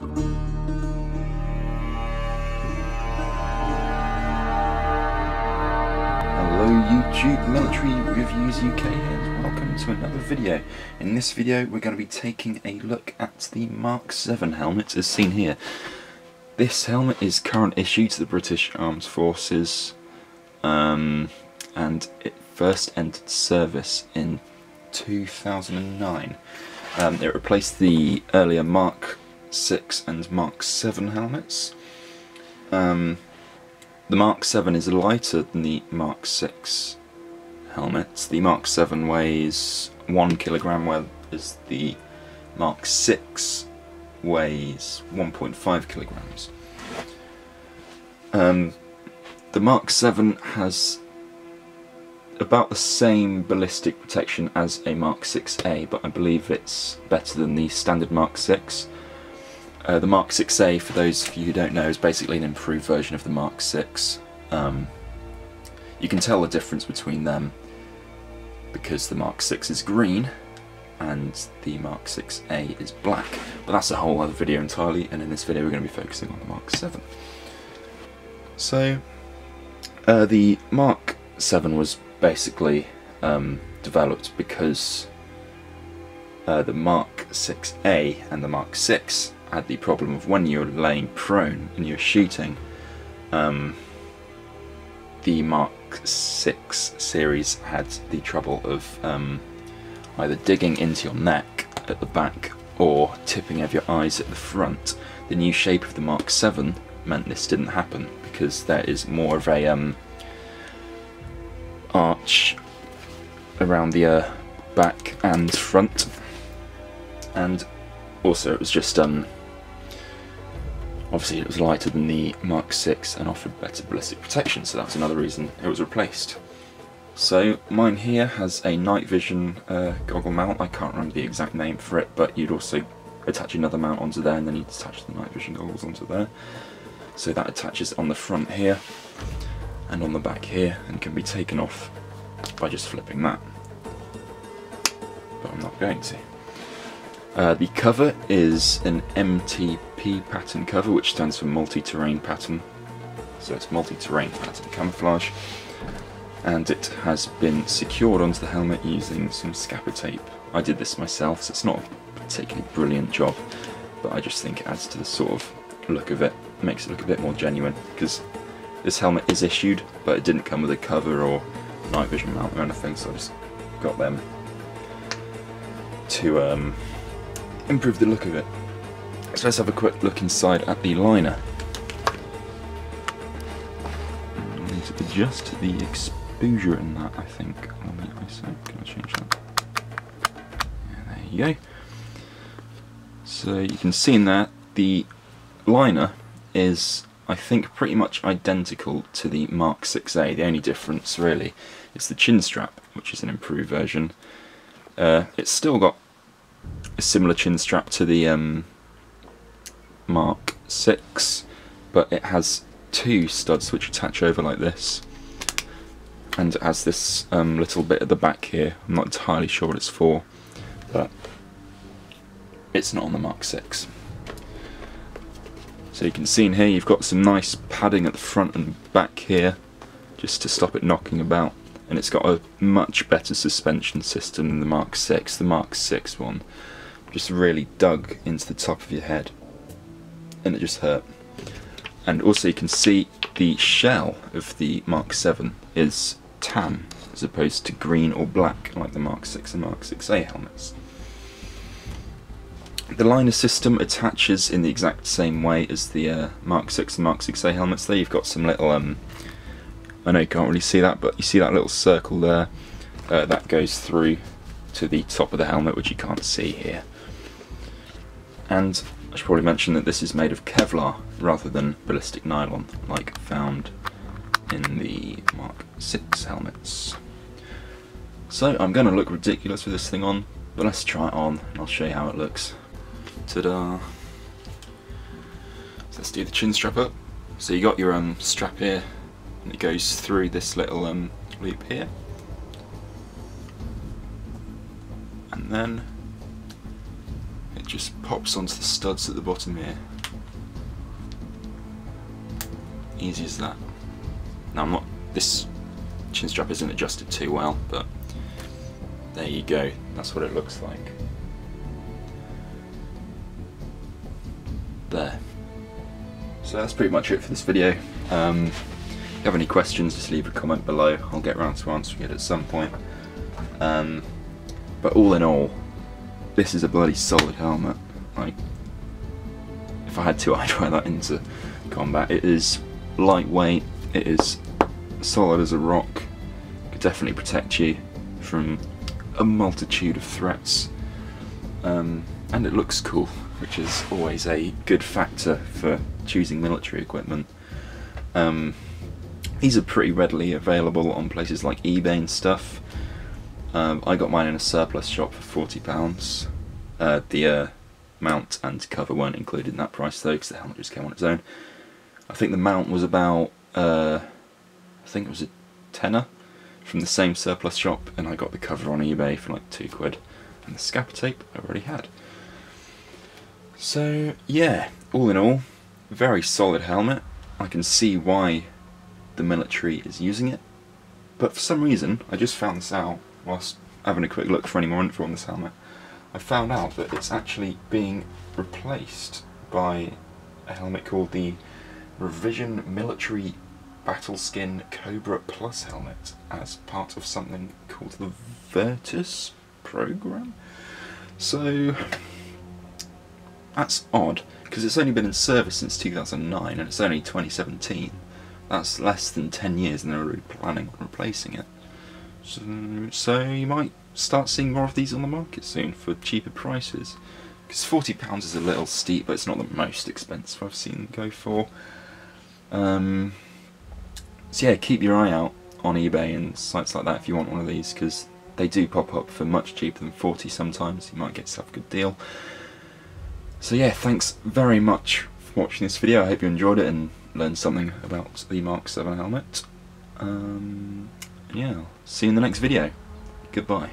Hello YouTube, Military Reviews UK here, and welcome to another video. In this video we're going to be taking a look at the MK7 helmet as seen here. This helmet is current issue to the British Armed Forces, and it first entered service in 2009. It replaced the earlier MK6 and MK7 helmets. The MK7 is lighter than the MK6 helmets. The MK7 weighs 1 kilogram, whereas the MK6 weighs 1.5 kilograms. The MK7 has about the same ballistic protection as a MK6A, but I believe it's better than the standard MK6. The MK6A, for those of you who don't know, is basically an improved version of the MK6. You can tell the difference between them because the MK6 is green and the MK6A is black, but that's a whole other video entirely, and in this video we're going to be focusing on the MK7. So, the MK7 was basically developed because the MK6A and the MK6 had the problem of when you're laying prone and you're shooting, the MK6 series had the trouble of either digging into your neck at the back or tipping over your eyes at the front. The new shape of the MK7 meant this didn't happen because there is more of a arch around the back and front, and also it was just obviously it was lighter than the MK6 and offered better ballistic protection, so that's another reason it was replaced. So mine here has a night vision goggle mount. I can't remember the exact name for it, but you'd also attach another mount onto there and then you'd attach the night vision goggles onto there. So that attaches on the front here and on the back here and can be taken off by just flipping that, but I'm not going to. The cover is an MTP pattern cover, which stands for multi-terrain pattern, so it's multi-terrain pattern camouflage, and it has been secured onto the helmet using some scapper tape. I did this myself, so it's not a particularly brilliant job, but I just think it adds to the sort of look of it, makes it look a bit more genuine, because this helmet is issued, but it didn't come with a cover or night vision mount or anything, so I just got them to improve the look of it. So let's have a quick look inside at the liner. I need to adjust the exposure in that, I think, on the ISO. Can I change that? Yeah, there you go. So you can see in there, the liner is, I think, pretty much identical to the MK6A. The only difference really is the chin strap, which is an improved version. It's still got a similar chin strap to the MK6, but it has two studs which attach over like this, and it has this little bit at the back here. I'm not entirely sure what it's for, but it's not on the MK6. So you can see in here you've got some nice padding at the front and back here just to stop it knocking about, and it's got a much better suspension system than the MK6. The MK6 one just really dug into the top of your head and it just hurt. And also you can see the shell of the MK7 is tan as opposed to green or black like the MK6 and MK6A helmets. The liner system attaches in the exact same way as the MK6 and MK6A helmets. There you've got some little, I know you can't really see that, but you see that little circle there? That goes through to the top of the helmet, which you can't see here. And I should probably mention that this is made of kevlar rather than ballistic nylon, like found in the MK6 helmets. So I'm going to look ridiculous with this thing on, but let's try it on and I'll show you how it looks. Ta-da! So let's do the chin strap up. So you got your strap here, and it goes through this little loop here, and then it just pops onto the studs at the bottom here. Easy as that. Now this chin strap isn't adjusted too well, but there you go, that's what it looks like. There. So that's pretty much it for this video. If you have any questions, just leave a comment below. I'll get around to answering it at some point. But all in all, this is a bloody solid helmet. Like, if I had to, I'd wear that into combat. It is lightweight, it is solid as a rock, could definitely protect you from a multitude of threats, and it looks cool, which is always a good factor for choosing military equipment. These are pretty readily available on places like eBay and stuff. I got mine in a surplus shop for £40. The mount and cover weren't included in that price though, because the helmet just came on its own. I think the mount was about, I think it was a tenner from the same surplus shop, and I got the cover on eBay for like £2, and the scapper tape I already had. So yeah, all in all, very solid helmet. I can see why the military is using it, but for some reason, I just found this out whilst having a quick look for any more info on this helmet. I found out that it's actually being replaced by a helmet called the Revision Military Battleskin Cobra Plus helmet as part of something called the Brtish program. So that's odd, because it's only been in service since 2009 and it's only 2017. That's less than 10 years and they're already planning on replacing it. So you might start seeing more of these on the market soon for cheaper prices. Because £40 is a little steep, but it's not the most expensive I've seen them go for. So yeah, keep your eye out on eBay and sites like that if you want one of these, because they do pop up for much cheaper than 40 sometimes. You might get yourself a good deal. So yeah, thanks very much for watching this video. I hope you enjoyed it and learned something about the Mark 7 helmet. Yeah, I'll see you in the next video. Goodbye.